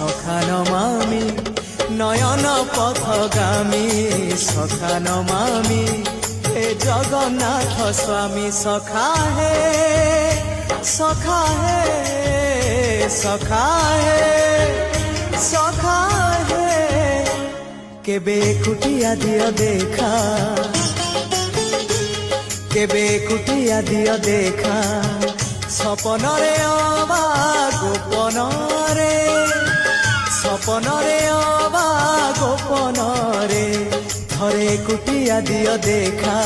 সখা নমামি নয়ন পথগামী সখা নমামি হে জগন্নাথ স্বামী সখা হে সখা হে সখা হে সখা হে কেবে কুটিয়া দিও দেখা কেবে কুটিয়া দিও দেখা সপনরে অবা গোপনরে সপনরে অবা গোপনরে থরে কুটিয়া দিও দেখা